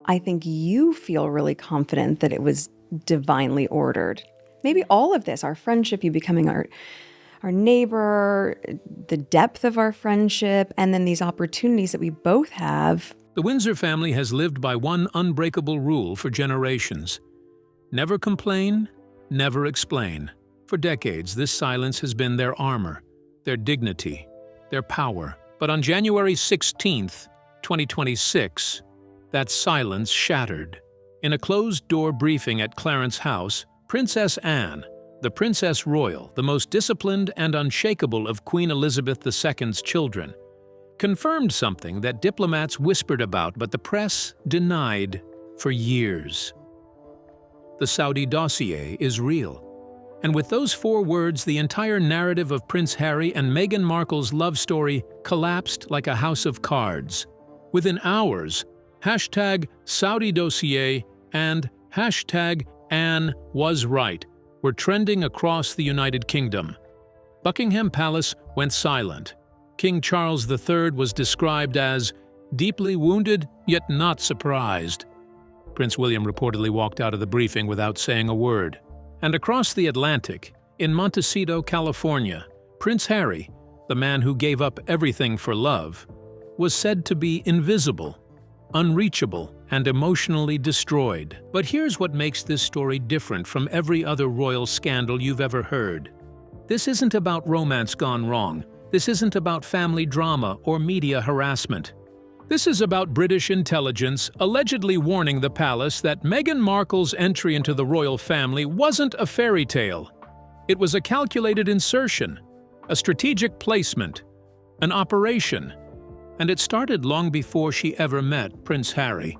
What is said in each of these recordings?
I think you feel really confident that it was divinely ordered. Maybe all of this, our friendship, you becoming our neighbor, the depth of our friendship, and then these opportunities that we both have. The Windsor family has lived by one unbreakable rule for generations. Never complain, never explain. For decades, this silence has been their armor, their dignity, their power. But on January 16th, 2026, that silence shattered. In a closed-door briefing at Clarence House, Princess Anne, the Princess Royal, the most disciplined and unshakable of Queen Elizabeth II's children, confirmed something that diplomats whispered about but the press denied for years. The Saudi dossier is real. And with those 4 words, the entire narrative of Prince Harry and Meghan Markle's love story collapsed like a house of cards. Within hours, #Saudi dossier and #Anne was right were trending across the United Kingdom. Buckingham Palace went silent. King Charles III was described as deeply wounded yet not surprised. Prince William reportedly walked out of the briefing without saying a word. And across the Atlantic, in Montecito, California, Prince Harry, the man who gave up everything for love, was said to be invisible, unreachable, and emotionally destroyed. But here's what makes this story different from every other royal scandal you've ever heard. This isn't about romance gone wrong. This isn't about family drama or media harassment. This is about British intelligence allegedly warning the palace that Meghan Markle's entry into the royal family wasn't a fairy tale. It was a calculated insertion, a strategic placement, an operation, and it started long before she ever met Prince Harry.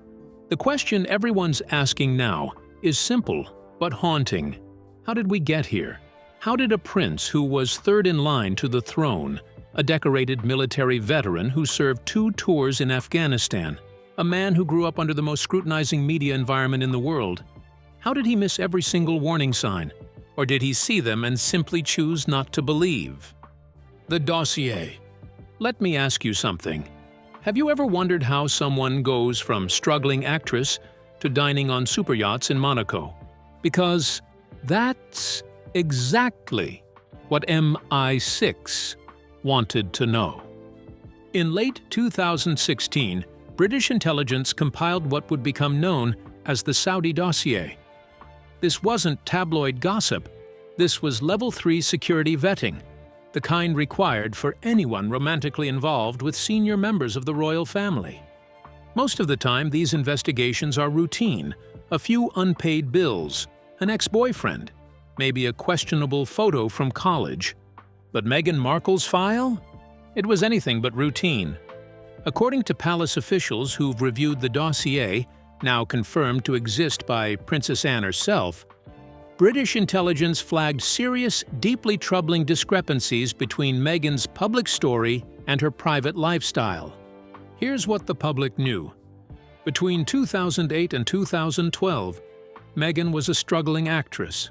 The question everyone's asking now is simple but haunting. How did we get here? How did a prince who was third in line to the throne, a decorated military veteran who served 2 tours in Afghanistan, a man who grew up under the most scrutinizing media environment in the world, how did he miss every single warning sign? Or did he see them and simply choose not to believe? The dossier. Let me ask you something. Have you ever wondered how someone goes from struggling actress to dining on super yachts in Monaco? Because that's exactly what MI6 wanted to know. In late 2016, British intelligence compiled what would become known as the Saudi dossier. This wasn't tabloid gossip. This was Level 3 security vetting, the kind required for anyone romantically involved with senior members of the royal family. Most of the time, these investigations are routine, a few unpaid bills, an ex-boyfriend, maybe a questionable photo from college. But Meghan Markle's file? It was anything but routine. According to palace officials who've reviewed the dossier, now confirmed to exist by Princess Anne herself, British intelligence flagged serious, deeply troubling discrepancies between Meghan's public story and her private lifestyle. Here's what the public knew. Between 2008 and 2012, Meghan was a struggling actress.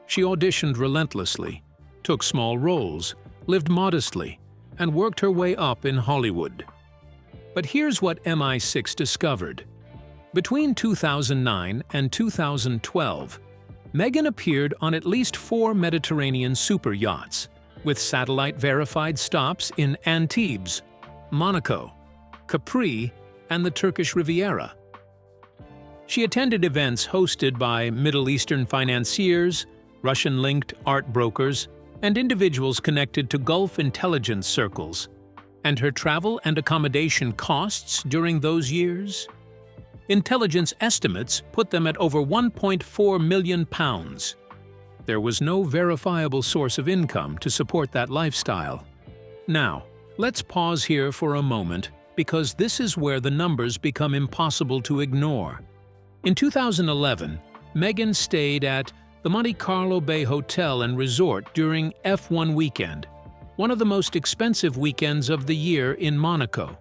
She auditioned relentlessly, took small roles, lived modestly, and worked her way up in Hollywood. But here's what MI6 discovered. Between 2009 and 2012, Meghan appeared on at least 4 Mediterranean super yachts, with satellite-verified stops in Antibes, Monaco, Capri, and the Turkish Riviera. She attended events hosted by Middle Eastern financiers, Russian-linked art brokers, and individuals connected to Gulf intelligence circles. And her travel and accommodation costs during those years? Intelligence estimates put them at over £1.4 million. There was no verifiable source of income to support that lifestyle. Now, let's pause here for a moment, because this is where the numbers become impossible to ignore. In 2011, Meghan stayed at the Monte Carlo Bay Hotel and Resort during F1 weekend, one of the most expensive weekends of the year in Monaco.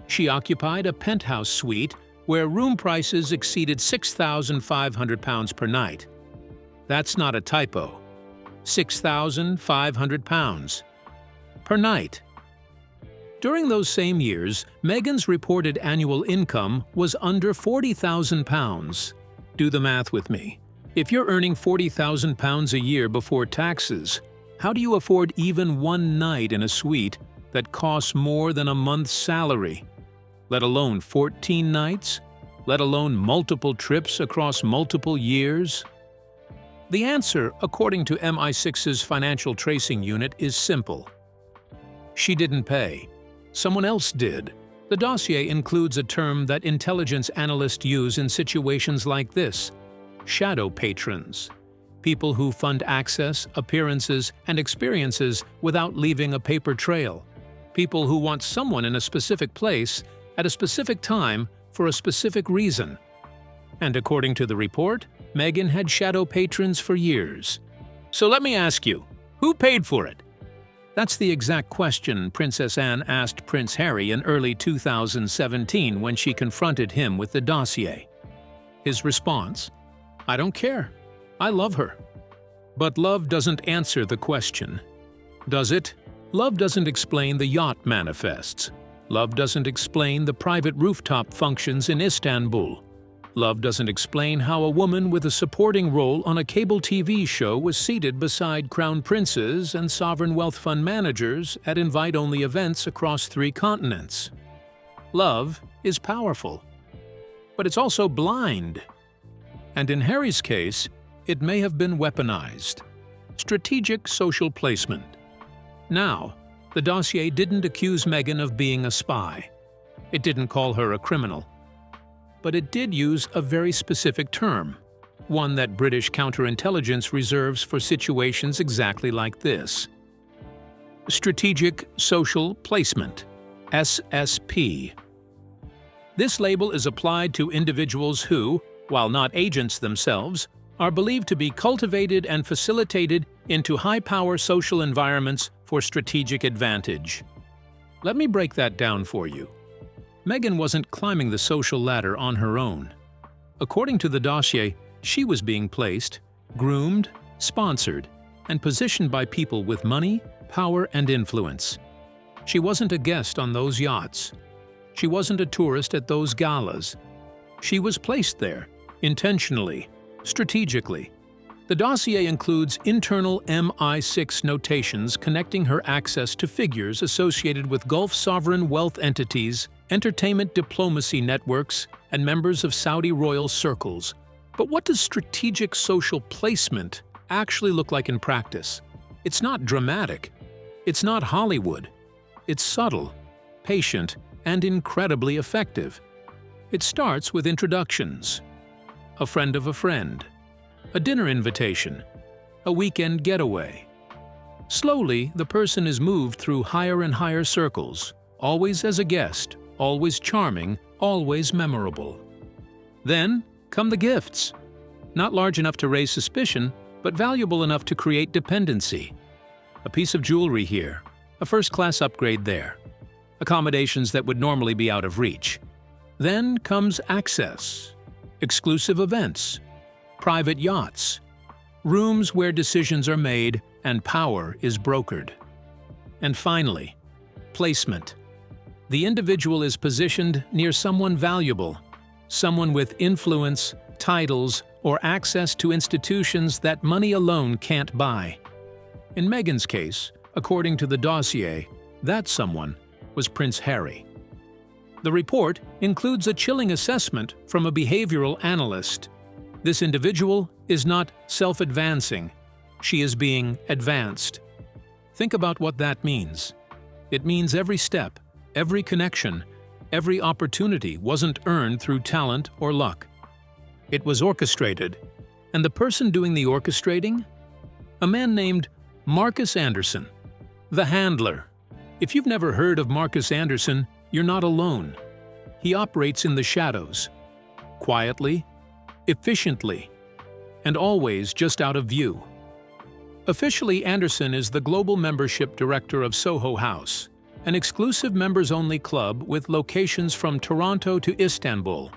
She occupied a penthouse suite where room prices exceeded £6,500 per night. That's not a typo. £6,500 per night. During those same years, Meghan's reported annual income was under £40,000. Do the math with me. If you're earning £40,000 a year before taxes, how do you afford even one night in a suite that costs more than a month's salary? Let alone 14 nights? Let alone multiple trips across multiple years? The answer, according to MI6's financial tracing unit, is simple. She didn't pay. Someone else did. The dossier includes a term that intelligence analysts use in situations like this: shadow patrons. People who fund access, appearances, and experiences without leaving a paper trail. People who want someone in a specific place at a specific time for a specific reason. And according to the report, Meghan had shadow patrons for years. So let me ask you, who paid for it? That's the exact question Princess Anne asked Prince Harry in early 2017 when she confronted him with the dossier. His response: "I don't care. I love her." But love doesn't answer the question, does it? Love doesn't explain the yacht manifests. Love doesn't explain the private rooftop functions in Istanbul. Love doesn't explain how a woman with a supporting role on a cable TV show was seated beside crown princes and sovereign wealth fund managers at invite-only events across 3 continents. Love is powerful, but it's also blind. And in Harry's case, it may have been weaponized. Strategic social placement. Now, the dossier didn't accuse Meghan of being a spy. It didn't call her a criminal. But it did use a very specific term, one that British counterintelligence reserves for situations exactly like this. Strategic Social Placement, SSP. This label is applied to individuals who, while not agents themselves, are believed to be cultivated and facilitated into high-power social environments for strategic advantage. Let me break that down for you. Meghan wasn't climbing the social ladder on her own. According to the dossier, she was being placed, groomed, sponsored, and positioned by people with money, power, and influence. She wasn't a guest on those yachts. She wasn't a tourist at those galas. She was placed there, intentionally, strategically. The dossier includes internal MI6 notations connecting her access to figures associated with Gulf sovereign wealth entities, entertainment diplomacy networks, and members of Saudi royal circles. But what does strategic social placement actually look like in practice? It's not dramatic. It's not Hollywood. It's subtle, patient, and incredibly effective. It starts with introductions. A friend of a friend. A dinner invitation. A weekend getaway. Slowly, the person is moved through higher and higher circles, always as a guest, always charming, always memorable. Then come the gifts. Not large enough to raise suspicion, but valuable enough to create dependency. A piece of jewelry here, a first-class upgrade there. Accommodations that would normally be out of reach. Then comes access. Exclusive events. Private yachts. Rooms where decisions are made and power is brokered. And finally, placement. The individual is positioned near someone valuable, someone with influence, titles, or access to institutions that money alone can't buy. In Meghan's case, according to the dossier, that someone was Prince Harry. The report includes a chilling assessment from a behavioral analyst. This individual is not self-advancing. She is being advanced. Think about what that means. It means every step, every connection, every opportunity wasn't earned through talent or luck. It was orchestrated. And the person doing the orchestrating? A man named Marcus Anderson, the handler. If you've never heard of Marcus Anderson, you're not alone. He operates in the shadows, quietly, efficiently, and always just out of view. Officially, Anderson is the global membership director of Soho House, an exclusive members-only club with locations from Toronto to Istanbul.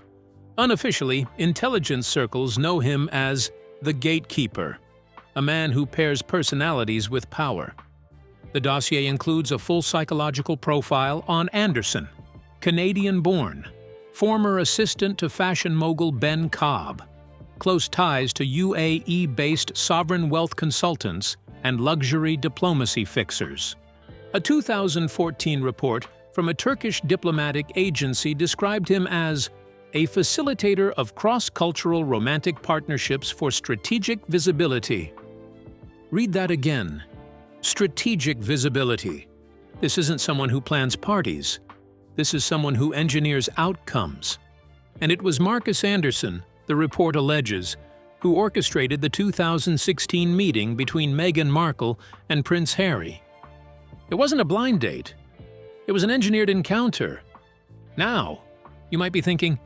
Unofficially, intelligence circles know him as the gatekeeper, a man who pairs personalities with power. The dossier includes a full psychological profile on Anderson, Canadian-born, former assistant to fashion mogul Ben Cobb, close ties to UAE-based sovereign wealth consultants and luxury diplomacy fixers. A 2014 report from a Turkish diplomatic agency described him as a facilitator of cross-cultural romantic partnerships for strategic visibility. Read that again. Strategic visibility. This isn't someone who plans parties. This is someone who engineers outcomes. And it was Marcus Anderson, the report alleges, who orchestrated the 2016 meeting between Meghan Markle and Prince Harry. It wasn't a blind date. It was an engineered encounter. Now, you might be thinking,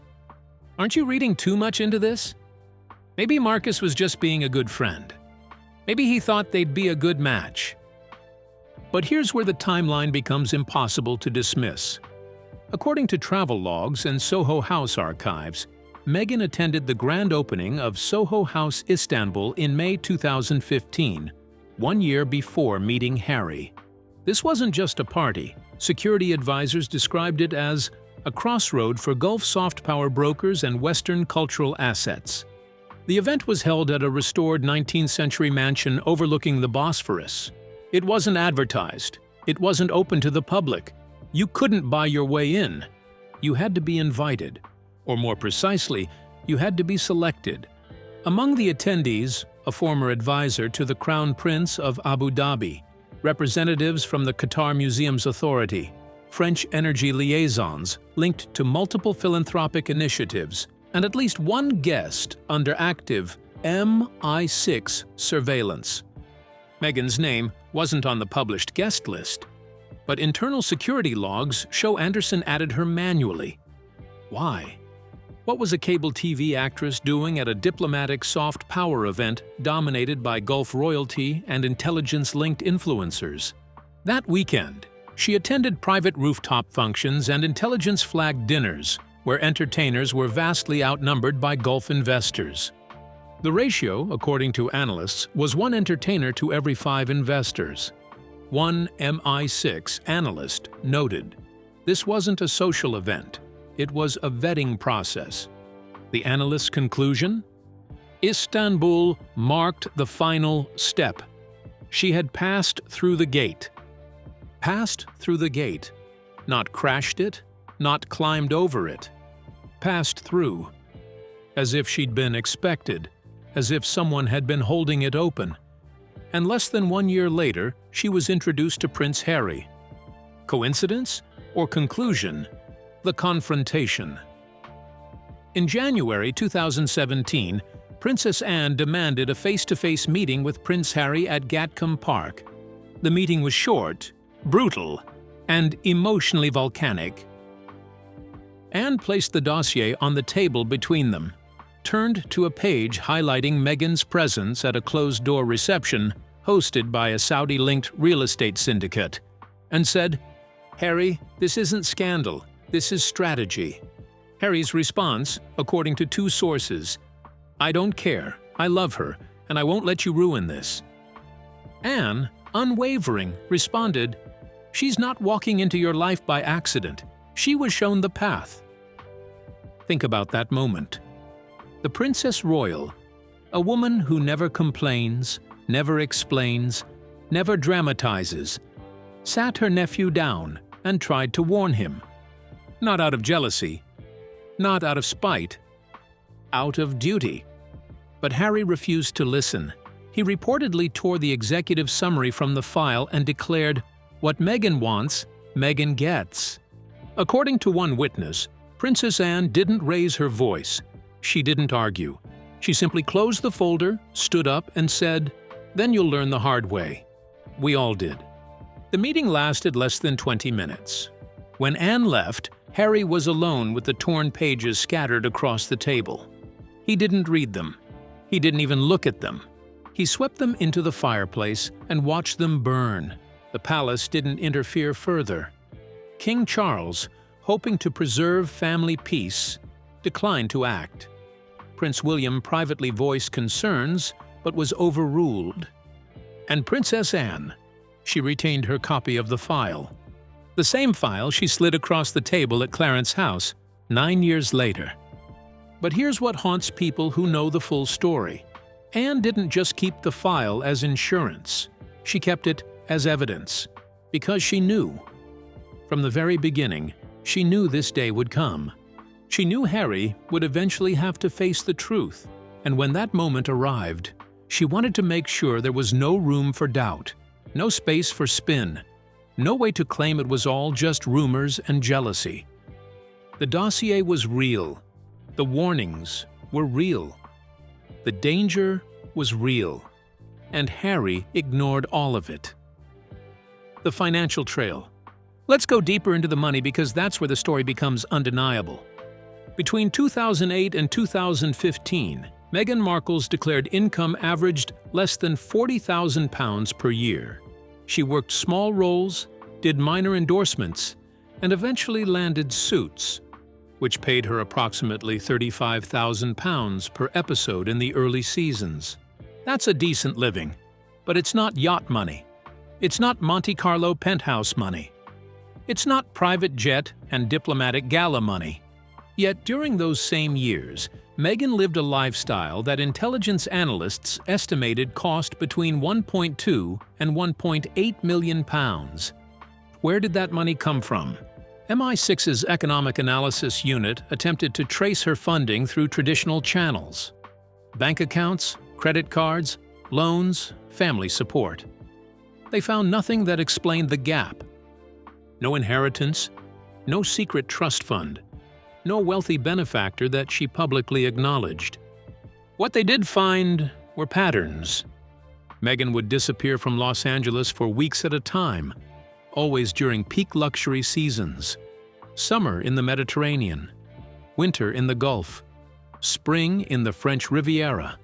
aren't you reading too much into this? Maybe Marcus was just being a good friend. Maybe he thought they'd be a good match. But here's where the timeline becomes impossible to dismiss. According to travel logs and Soho House archives, Meghan attended the grand opening of Soho House Istanbul in May 2015, 1 year before meeting Harry. This wasn't just a party. Security advisors described it as a crossroad for Gulf soft power brokers and Western cultural assets. The event was held at a restored 19th century mansion overlooking the Bosphorus. It wasn't advertised. It wasn't open to the public. You couldn't buy your way in. You had to be invited. Or more precisely, you had to be selected. Among the attendees, a former advisor to the Crown Prince of Abu Dhabi, representatives from the Qatar Museums Authority, French energy liaisons linked to multiple philanthropic initiatives, and at least one guest under active MI6 surveillance. Meghan's name wasn't on the published guest list, but internal security logs show Anderson added her manually. Why? What was a cable TV actress doing at a diplomatic soft power event dominated by Gulf royalty and intelligence-linked influencers? That weekend, she attended private rooftop functions and intelligence-flagged dinners, where entertainers were vastly outnumbered by Gulf investors. The ratio, according to analysts, was 1 entertainer to every 5 investors. One MI6 analyst noted, "This wasn't a social event. It was a vetting process." The analyst's conclusion? Istanbul marked the final step. She had passed through the gate. Passed through the gate. Not crashed it, not climbed over it. Passed through. As if she'd been expected. As if someone had been holding it open. And less than 1 year later, she was introduced to Prince Harry. Coincidence or conclusion? The confrontation. In January 2017, Princess Anne demanded a face-to-face meeting with Prince Harry at Gatcombe Park. The meeting was short, brutal, and emotionally volcanic. Anne placed the dossier on the table between them, turned to a page highlighting Meghan's presence at a closed-door reception hosted by a Saudi-linked real estate syndicate, and said, "Harry, this isn't scandal, this is strategy." Harry's response, according to 2 sources, "I don't care, I love her, and I won't let you ruin this." Anne, unwavering, responded, "She's not walking into your life by accident. She was shown the path." Think about that moment. The Princess Royal, a woman who never complains, never explains, never dramatizes, sat her nephew down and tried to warn him. Not out of jealousy, not out of spite, out of duty. But Harry refused to listen. He reportedly tore the executive summary from the file and declared, "What Meghan wants, Meghan gets." According to one witness, Princess Anne didn't raise her voice. She didn't argue. She simply closed the folder, stood up, and said, "Then you'll learn the hard way." We all did. The meeting lasted less than 20 minutes. When Anne left, Harry was alone with the torn pages scattered across the table. He didn't read them. He didn't even look at them. He swept them into the fireplace and watched them burn. The palace didn't interfere further. King Charles, hoping to preserve family peace, declined to act. Prince William privately voiced concerns, but was overruled. And Princess Anne, she retained her copy of the file. The same file she slid across the table at Clarence House 9 years later. But here's what haunts people who know the full story. Anne didn't just keep the file as insurance. She kept it as evidence, because she knew. From the very beginning, she knew this day would come. She knew Harry would eventually have to face the truth, and when that moment arrived, she wanted to make sure there was no room for doubt, no space for spin, no way to claim it was all just rumors and jealousy. The dossier was real. The warnings were real. The danger was real. And Harry ignored all of it. The financial trail. Let's go deeper into the money because that's where the story becomes undeniable. Between 2008 and 2015, Meghan Markle's declared income averaged less than £40,000 per year. She worked small roles, did minor endorsements, and eventually landed Suits, which paid her approximately £35,000 per episode in the early seasons. That's a decent living, but it's not yacht money. It's not Monte Carlo penthouse money. It's not private jet and diplomatic gala money. Yet during those same years, Meghan lived a lifestyle that intelligence analysts estimated cost between £1.2 and £1.8 million. Where did that money come from? MI6's Economic Analysis Unit attempted to trace her funding through traditional channels: bank accounts, credit cards, loans, family support. They found nothing that explained the gap. No inheritance, no secret trust fund, no wealthy benefactor that she publicly acknowledged. What they did find were patterns. Meghan would disappear from Los Angeles for weeks at a time, always during peak luxury seasons. Summer in the Mediterranean, winter in the Gulf, spring in the French Riviera.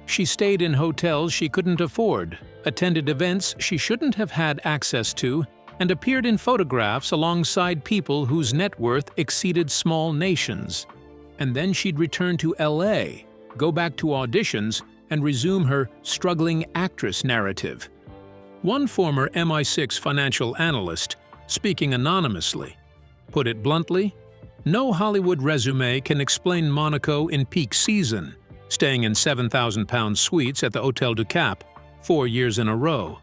She stayed in hotels she couldn't afford, attended events she shouldn't have had access to, and appeared in photographs alongside people whose net worth exceeded small nations. And then she'd return to LA, go back to auditions, and resume her struggling actress narrative. One former MI6 financial analyst, speaking anonymously, put it bluntly, no Hollywood resume can explain Monaco in peak season, staying in £7,000 suites at the Hotel du Cap 4 years in a row.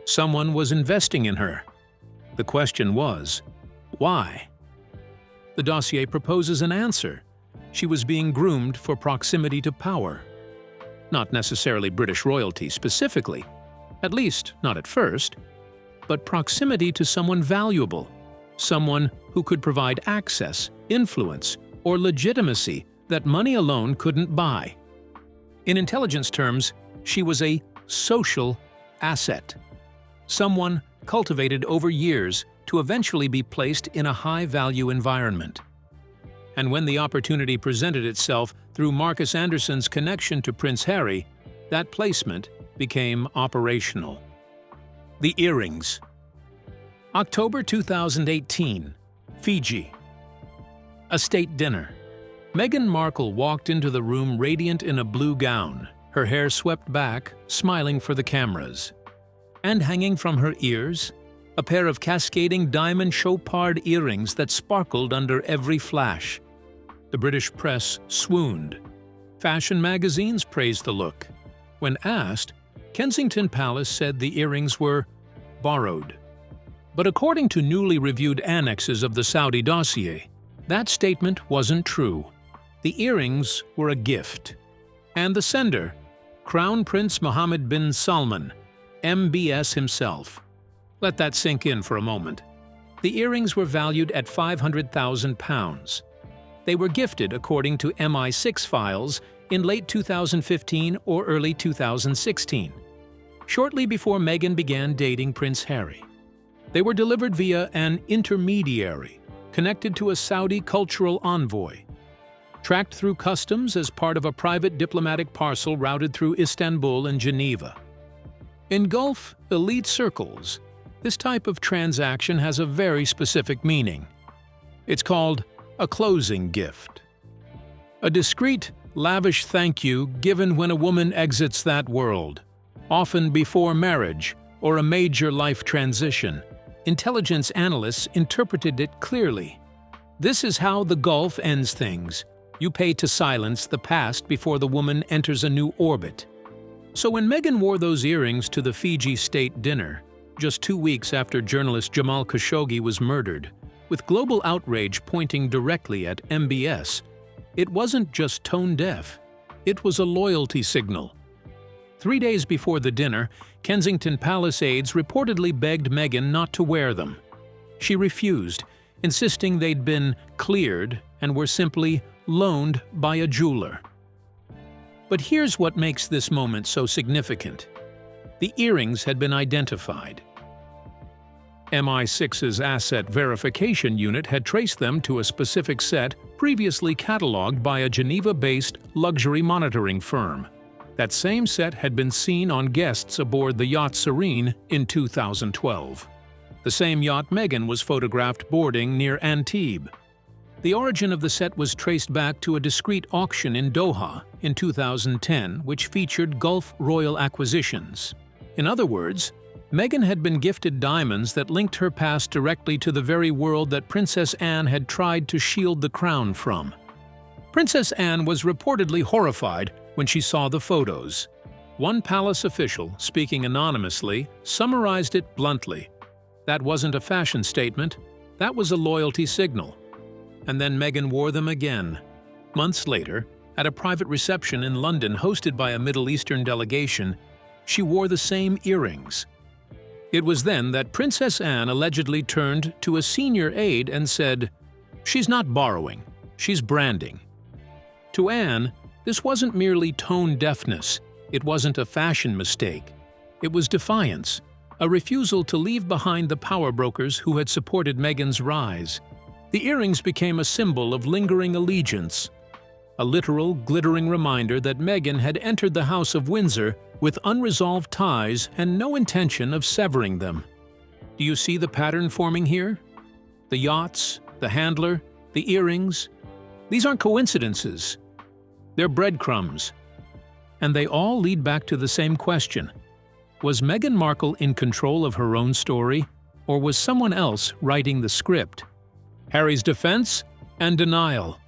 Someone was investing in her. The question was, why? The dossier proposes an answer. She was being groomed for proximity to power. Not necessarily British royalty specifically, at least not at first, but proximity to someone valuable, someone who could provide access, influence, or legitimacy that money alone couldn't buy. In intelligence terms, she was a social asset, someone cultivated over years to eventually be placed in a high-value environment. And when the opportunity presented itself through Marcus Anderson's connection to Prince Harry, that placement became operational. The earrings. October 2018, Fiji. A state dinner. Meghan Markle walked into the room radiant in a blue gown, her hair swept back, smiling for the cameras. And hanging from her ears, a pair of cascading diamond chopard earrings that sparkled under every flash. The British press swooned. Fashion magazines praised the look. When asked, Kensington Palace said the earrings were borrowed. But according to newly reviewed annexes of the Saudi dossier, that statement wasn't true. The earrings were a gift. And the sender, Crown Prince Mohammed bin Salman, MBS himself. Let that sink in for a moment. The earrings were valued at £500,000. They were gifted according to MI6 files in late 2015 or early 2016, shortly before Meghan began dating Prince Harry. They were delivered via an intermediary, connected to a Saudi cultural envoy, tracked through customs as part of a private diplomatic parcel routed through Istanbul and Geneva. In Gulf elite circles, this type of transaction has a very specific meaning. It's called a closing gift. A discreet, lavish thank you given when a woman exits that world, often before marriage or a major life transition. Intelligence analysts interpreted it clearly. This is how the Gulf ends things. You pay to silence the past before the woman enters a new orbit. So when Meghan wore those earrings to the Fiji state dinner, just 2 weeks after journalist Jamal Khashoggi was murdered, with global outrage pointing directly at MBS, it wasn't just tone-deaf. It was a loyalty signal. 3 days before the dinner, Kensington Palace aides reportedly begged Meghan not to wear them. She refused, insisting they'd been cleared and were simply loaned by a jeweler. But here's what makes this moment so significant. The earrings had been identified. MI6's asset verification unit had traced them to a specific set previously catalogued by a Geneva-based luxury monitoring firm. That same set had been seen on guests aboard the yacht Serene in 2012. The same yacht Meghan was photographed boarding near Antibes. The origin of the set was traced back to a discreet auction in Doha in 2010, which featured Gulf Royal acquisitions. In other words, Meghan had been gifted diamonds that linked her past directly to the very world that Princess Anne had tried to shield the crown from. Princess Anne was reportedly horrified when she saw the photos. One palace official, speaking anonymously, summarized it bluntly. That wasn't a fashion statement, that was a loyalty signal. And then Meghan wore them again. Months later, at a private reception in London hosted by a Middle Eastern delegation, she wore the same earrings. It was then that Princess Anne allegedly turned to a senior aide and said, "She's not borrowing, she's branding." To Anne, this wasn't merely tone deafness, it wasn't a fashion mistake. It was defiance, a refusal to leave behind the power brokers who had supported Meghan's rise. The earrings became a symbol of lingering allegiance, a literal, glittering reminder that Meghan had entered the House of Windsor with unresolved ties and no intention of severing them. Do you see the pattern forming here? The yachts, the handler, the earrings. These aren't coincidences. They're breadcrumbs. And they all lead back to the same question. Was Meghan Markle in control of her own story, or was someone else writing the script? Harry's defense and denial.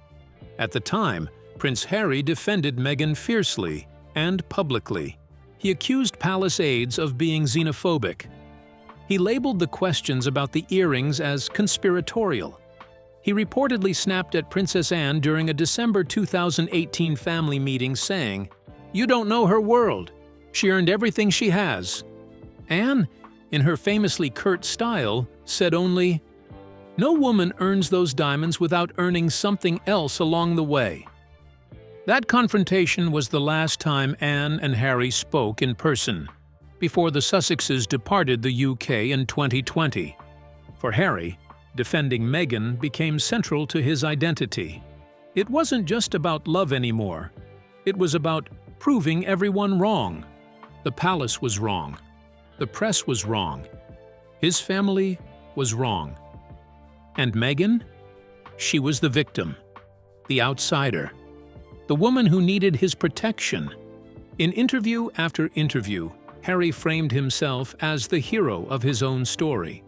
At the time, Prince Harry defended Meghan fiercely and publicly. He accused palace aides of being xenophobic. He labeled the questions about the earrings as conspiratorial. He reportedly snapped at Princess Anne during a December 2018 family meeting saying, "You don't know her world. She earned everything she has." Anne, in her famously curt style, said only, "No woman earns those diamonds without earning something else along the way." That confrontation was the last time Anne and Harry spoke in person, before the Sussexes departed the UK in 2020. For Harry, defending Meghan became central to his identity. It wasn't just about love anymore. It was about proving everyone wrong. The palace was wrong. The press was wrong. His family was wrong. And Meghan? She was the victim, the outsider, the woman who needed his protection. In interview after interview, Harry framed himself as the hero of his own story.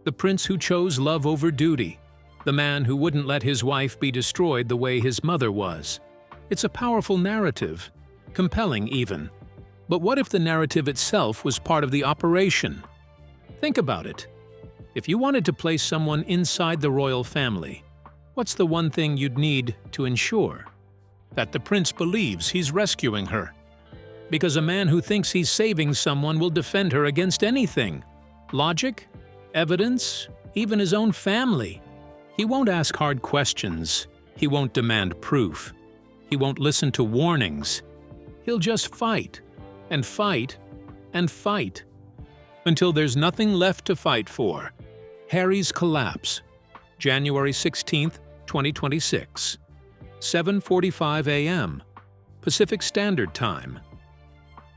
The prince who chose love over duty, the man who wouldn't let his wife be destroyed the way his mother was. It's a powerful narrative, compelling even. But what if the narrative itself was part of the operation? Think about it. If you wanted to place someone inside the royal family, what's the one thing you'd need to ensure? That the prince believes he's rescuing her. Because a man who thinks he's saving someone will defend her against anything. Logic? Evidence? Even his own family. He won't ask hard questions. He won't demand proof. He won't listen to warnings. He'll just fight, and fight, and fight. Until there's nothing left to fight for. Harry's collapse. January 16, 2026. 7:45 a.m. Pacific Standard Time.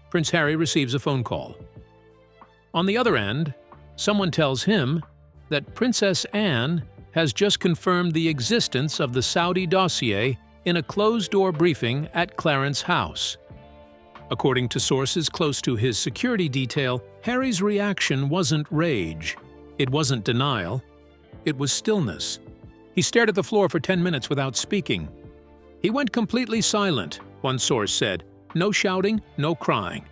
Prince Harry receives a phone call. On the other end, someone tells him that Princess Anne has just confirmed the existence of the Saudi dossier in a closed-door briefing at Clarence House. According to sources close to his security detail, Harry's reaction wasn't rage. It wasn't denial. It was stillness. He stared at the floor for 10 minutes without speaking. He went completely silent, one source said. No shouting, no crying.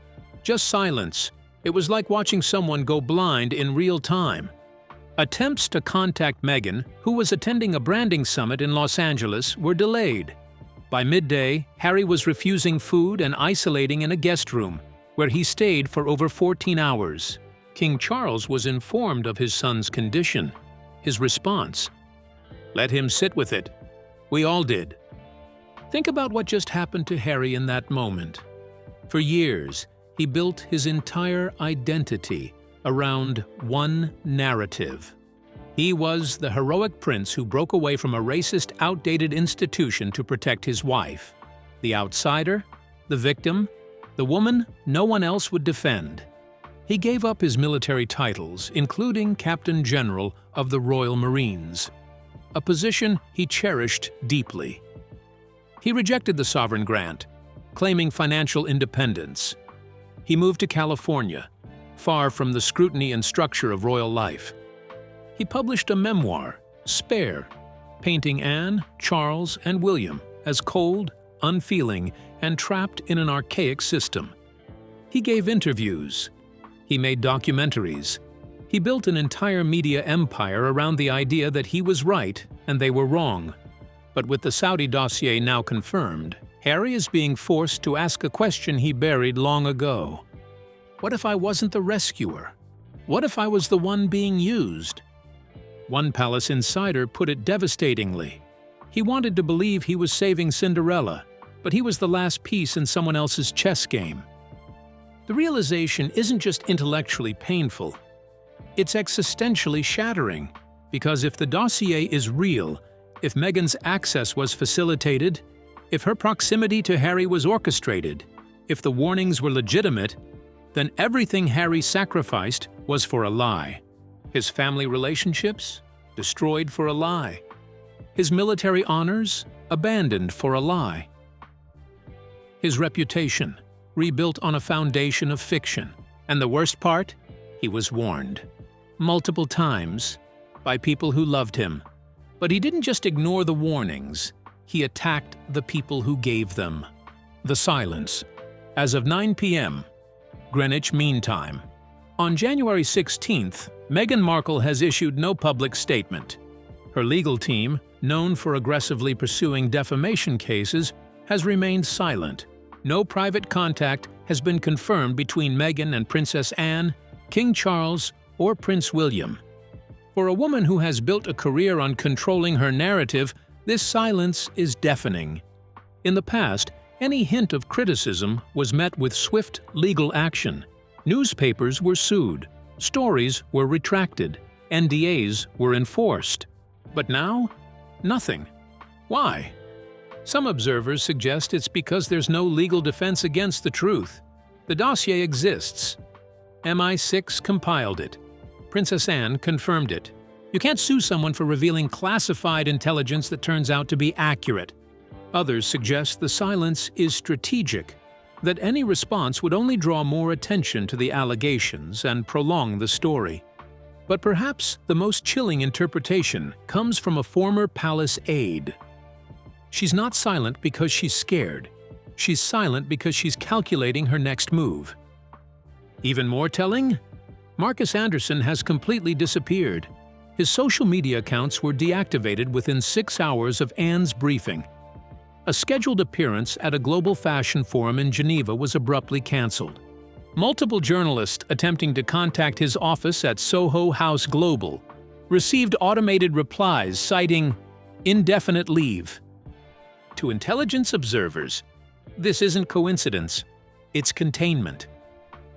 Just silence. It was like watching someone go blind in real time. Attempts to contact Meghan, who was attending a branding summit in Los Angeles, were delayed. By midday, Harry was refusing food and isolating in a guest room, where he stayed for over 14 hours. King Charles was informed of his son's condition. His response: "Let him sit with it." We all did. Think about what just happened to Harry in that moment. For years, he built his entire identity around one narrative. He was the heroic prince who broke away from a racist, outdated institution to protect his wife. The outsider, the victim, the woman no one else would defend. He gave up his military titles, including Captain General of the Royal Marines, a position he cherished deeply. He rejected the sovereign grant, claiming financial independence. He moved to California, far from the scrutiny and structure of royal life. He published a memoir, Spare, painting Anne, Charles, and William as cold, unfeeling, and trapped in an archaic system. He gave interviews. He made documentaries. He built an entire media empire around the idea that he was right and they were wrong. But with the Saudi dossier now confirmed, Harry is being forced to ask a question he buried long ago. What if I wasn't the rescuer? What if I was the one being used? One palace insider put it devastatingly. He wanted to believe he was saving Cinderella, but he was the last piece in someone else's chess game. The realization isn't just intellectually painful. It's existentially shattering, because if the dossier is real, if Meghan's access was facilitated, if her proximity to Harry was orchestrated, if the warnings were legitimate, then everything Harry sacrificed was for a lie. His family relationships, destroyed for a lie. His military honors, abandoned for a lie. His reputation, rebuilt on a foundation of fiction. And the worst part? He was warned. Multiple times. By people who loved him. But he didn't just ignore the warnings. He attacked the people who gave them. The silence. As of 9 p.m., Greenwich Mean Time. On January 16th, Meghan Markle has issued no public statement. Her legal team, known for aggressively pursuing defamation cases, has remained silent. No private contact has been confirmed between Meghan and Princess Anne, King Charles, or Prince William. For a woman who has built a career on controlling her narrative, this silence is deafening. In the past, any hint of criticism was met with swift legal action. Newspapers were sued, stories were retracted, NDAs were enforced. But now, nothing. Why? Some observers suggest it's because there's no legal defense against the truth. The dossier exists. MI6 compiled it. Princess Anne confirmed it. You can't sue someone for revealing classified intelligence that turns out to be accurate. Others suggest the silence is strategic, that any response would only draw more attention to the allegations and prolong the story. But perhaps the most chilling interpretation comes from a former palace aide. She's not silent because she's scared. She's silent because she's calculating her next move. Even more telling? Marcus Anderson has completely disappeared. His social media accounts were deactivated within 6 hours of Anne's briefing. A scheduled appearance at a global fashion forum in Geneva was abruptly cancelled. Multiple journalists attempting to contact his office at Soho House Global received automated replies citing indefinite leave. To intelligence observers, this isn't coincidence, it's containment.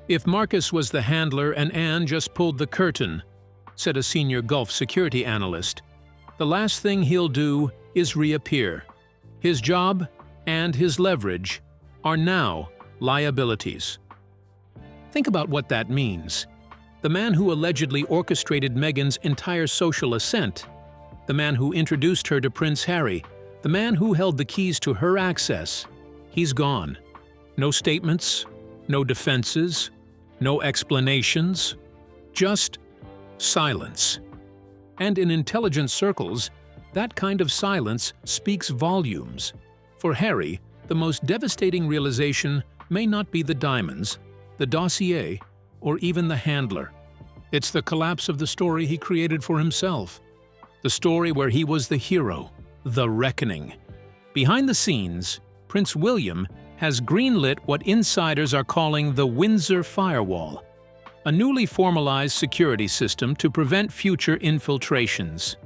If Marcus was the handler and Anne just pulled the curtain, said a senior Gulf security analyst, the last thing he'll do is reappear. His job and his leverage are now liabilities. Think about what that means. The man who allegedly orchestrated Meghan's entire social ascent, the man who introduced her to Prince Harry, the man who held the keys to her access, he's gone. No statements, no defenses, no explanations, just silence. And in intelligence circles, that kind of silence speaks volumes. For Harry, the most devastating realization may not be the diamonds, the dossier, or even the handler. It's the collapse of the story he created for himself. The story where he was the hero, the reckoning. Behind the scenes, Prince William has greenlit what insiders are calling the Windsor firewall, a newly formalized security system to prevent future infiltrations.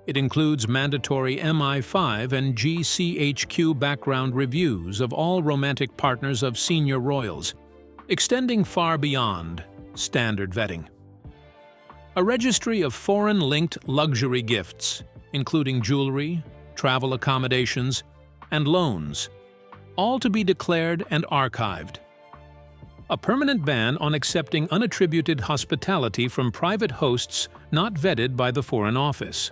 It includes mandatory MI5 and GCHQ background reviews of all romantic partners of senior royals, extending far beyond standard vetting. A registry of foreign-linked luxury gifts, including jewelry, travel accommodations, and loans, all to be declared and archived. A permanent ban on accepting unattributed hospitality from private hosts not vetted by the Foreign Office.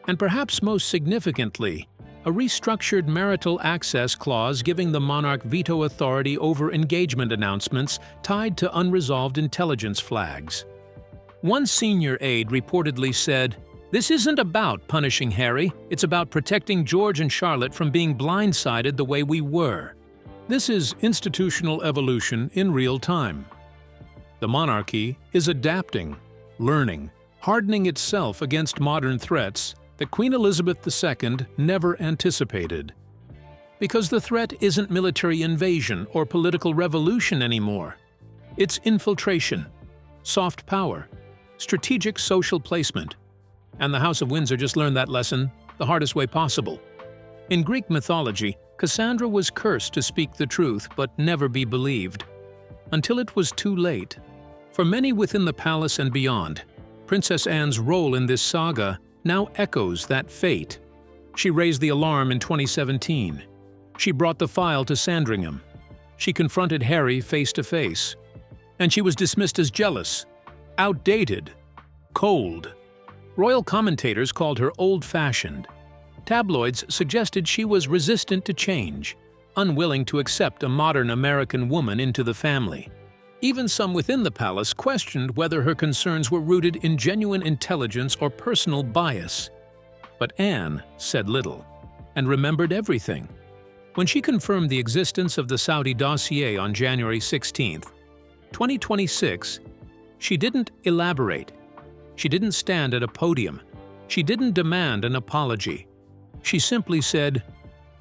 And perhaps most significantly, a restructured marital access clause giving the monarch veto authority over engagement announcements tied to unresolved intelligence flags. One senior aide reportedly said, "This isn't about punishing Harry, it's about protecting George and Charlotte from being blindsided the way we were." This is institutional evolution in real time. The monarchy is adapting, learning, hardening itself against modern threats that Queen Elizabeth II never anticipated. Because the threat isn't military invasion or political revolution anymore. It's infiltration, soft power, strategic social placement. And the House of Windsor just learned that lesson the hardest way possible. In Greek mythology, Cassandra was cursed to speak the truth but never be believed. Until it was too late. For many within the palace and beyond, Princess Anne's role in this saga now echoes that fate. She raised the alarm in 2017. She brought the file to Sandringham. She confronted Harry face to face. And she was dismissed as jealous, outdated, cold. Royal commentators called her old-fashioned. Tabloids suggested she was resistant to change, unwilling to accept a modern American woman into the family. Even some within the palace questioned whether her concerns were rooted in genuine intelligence or personal bias. But Anne said little, and remembered everything. When she confirmed the existence of the Saudi dossier on January 16, 2026, she didn't elaborate. She didn't stand at a podium. She didn't demand an apology. She simply said,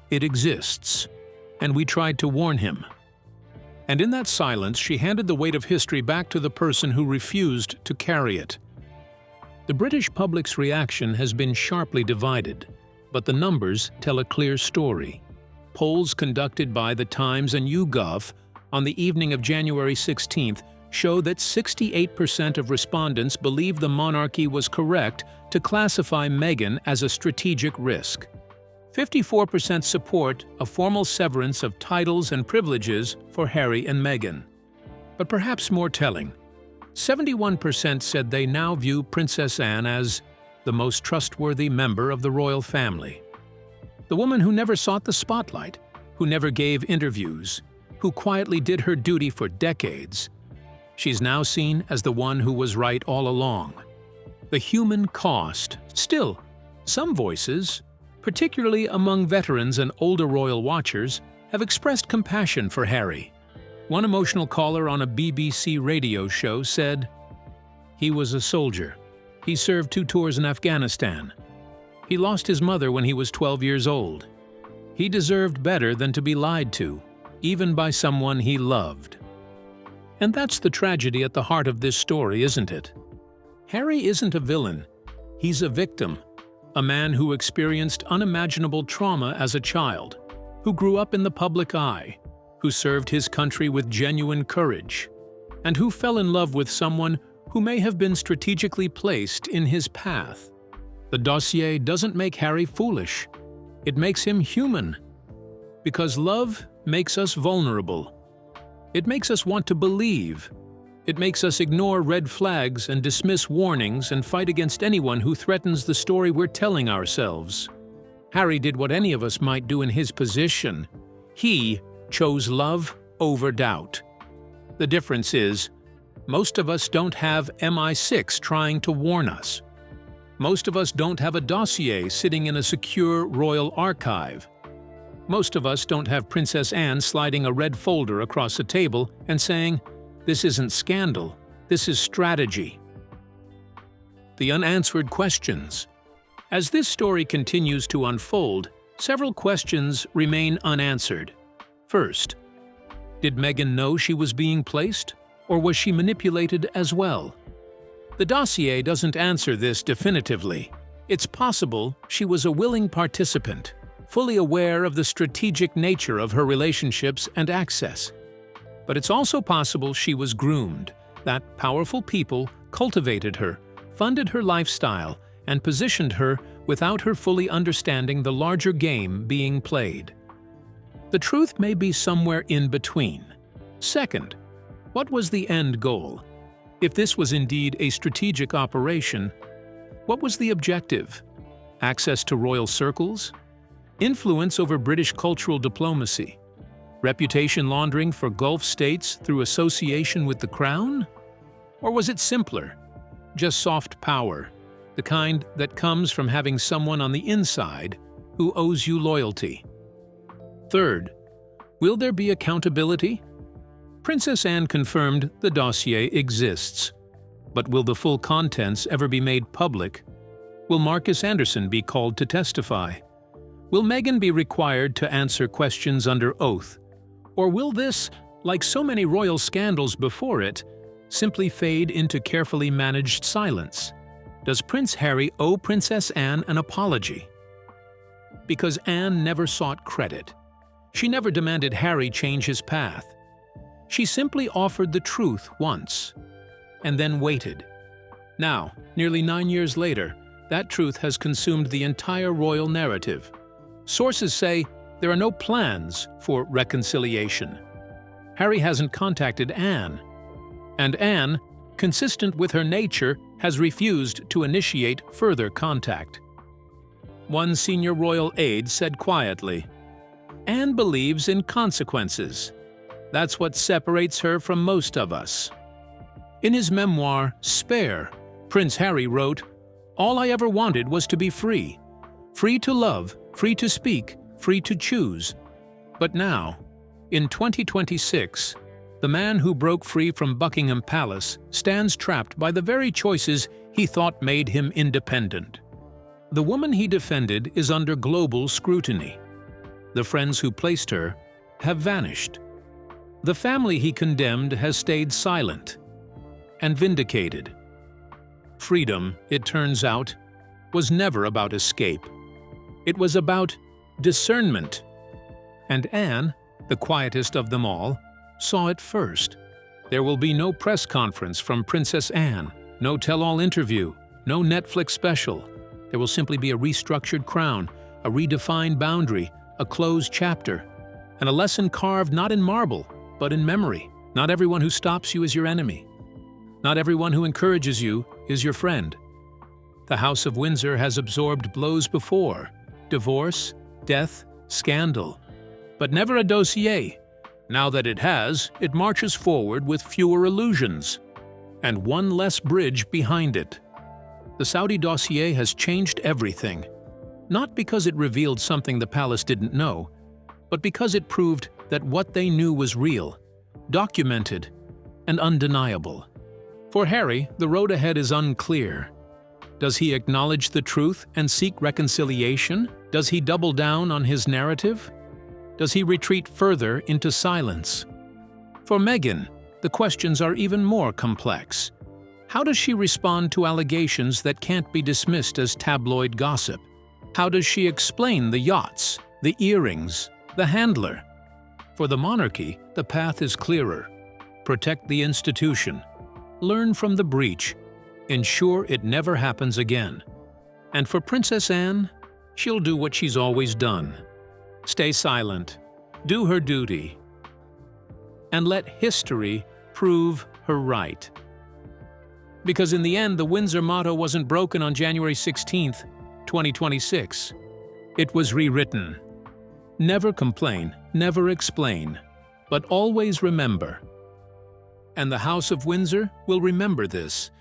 "It exists, and we tried to warn him." And in that silence, she handed the weight of history back to the person who refused to carry it. The British public's reaction has been sharply divided, but the numbers tell a clear story. Polls conducted by The Times and YouGov on the evening of January 16th show that 68% of respondents believe the monarchy was correct to classify Meghan as a strategic risk. 54% support a formal severance of titles and privileges for Harry and Meghan. But perhaps more telling, 71% said they now view Princess Anne as the most trustworthy member of the royal family. The woman who never sought the spotlight, who never gave interviews, who quietly did her duty for decades. She's now seen as the one who was right all along. The human cost. Still, some voices, particularly among veterans and older royal watchers, have expressed compassion for Harry. One emotional caller on a BBC radio show said, "He was a soldier. He served 2 tours in Afghanistan. He lost his mother when he was 12 years old. He deserved better than to be lied to, even by someone he loved." And that's the tragedy at the heart of this story, isn't it? Harry isn't a villain. He's a victim. A man who experienced unimaginable trauma as a child, who grew up in the public eye, who served his country with genuine courage, and who fell in love with someone who may have been strategically placed in his path. The dossier doesn't make Harry foolish. It makes him human. Because love makes us vulnerable. It makes us want to believe. It makes us ignore red flags and dismiss warnings and fight against anyone who threatens the story we're telling ourselves. Harry did what any of us might do in his position. He chose love over doubt. The difference is, most of us don't have MI6 trying to warn us. Most of us don't have a dossier sitting in a secure royal archive. Most of us don't have Princess Anne sliding a red folder across a table and saying, "This isn't scandal, this is strategy." The unanswered questions. As this story continues to unfold, several questions remain unanswered. First, did Meghan know she was being placed, or was she manipulated as well? The dossier doesn't answer this definitively. It's possible she was a willing participant, fully aware of the strategic nature of her relationships and access. But it's also possible she was groomed, that powerful people cultivated her, funded her lifestyle, and positioned her without her fully understanding the larger game being played. The truth may be somewhere in between. Second, what was the end goal? If this was indeed a strategic operation, what was the objective? Access to royal circles? Influence over British cultural diplomacy? Reputation laundering for Gulf states through association with the Crown? Or was it simpler? Just soft power, the kind that comes from having someone on the inside who owes you loyalty. Third, will there be accountability? Princess Anne confirmed the dossier exists. But will the full contents ever be made public? Will Marcus Anderson be called to testify? Will Meghan be required to answer questions under oath? Or will this, like so many royal scandals before it, simply fade into carefully managed silence? Does Prince Harry owe Princess Anne an apology? Because Anne never sought credit. She never demanded Harry change his path. She simply offered the truth once, and then waited. Now, nearly 9 years later, that truth has consumed the entire royal narrative. Sources say there are no plans for reconciliation. Harry hasn't contacted Anne, and Anne, consistent with her nature, has refused to initiate further contact. One senior royal aide said quietly, "Anne believes in consequences. That's what separates her from most of us." In his memoir, Spare, Prince Harry wrote, "All I ever wanted was to be free. Free to love, free to speak, free to choose." But now, in 2026, the man who broke free from Buckingham Palace stands trapped by the very choices he thought made him independent. The woman he defended is under global scrutiny. The friends who placed her have vanished. The family he condemned has stayed silent and vindicated. Freedom, it turns out, was never about escape. It was about discernment. And Anne, the quietest of them all, saw it first. There will be no press conference from Princess Anne, no tell-all interview, no Netflix special. There will simply be a restructured crown, a redefined boundary, a closed chapter, and a lesson carved not in marble, but in memory. Not everyone who stops you is your enemy. Not everyone who encourages you is your friend. The House of Windsor has absorbed blows before: divorce, death, scandal. But never a dossier. Now that it has, it marches forward with fewer illusions, and one less bridge behind it. The Saudi dossier has changed everything. Not because it revealed something the palace didn't know, but because it proved that what they knew was real, documented, and undeniable. For Harry, the road ahead is unclear. Does he acknowledge the truth and seek reconciliation? Does he double down on his narrative? Does he retreat further into silence? For Meghan, the questions are even more complex. How does she respond to allegations that can't be dismissed as tabloid gossip? How does she explain the yachts, the earrings, the handler? For the monarchy, the path is clearer. Protect the institution. Learn from the breach. Ensure it never happens again. And for Princess Anne, she'll do what she's always done. Stay silent, do her duty, and let history prove her right. Because in the end, the Windsor motto wasn't broken on January 16, 2026. It was rewritten. Never complain, never explain, But always remember. And the House of Windsor will remember this.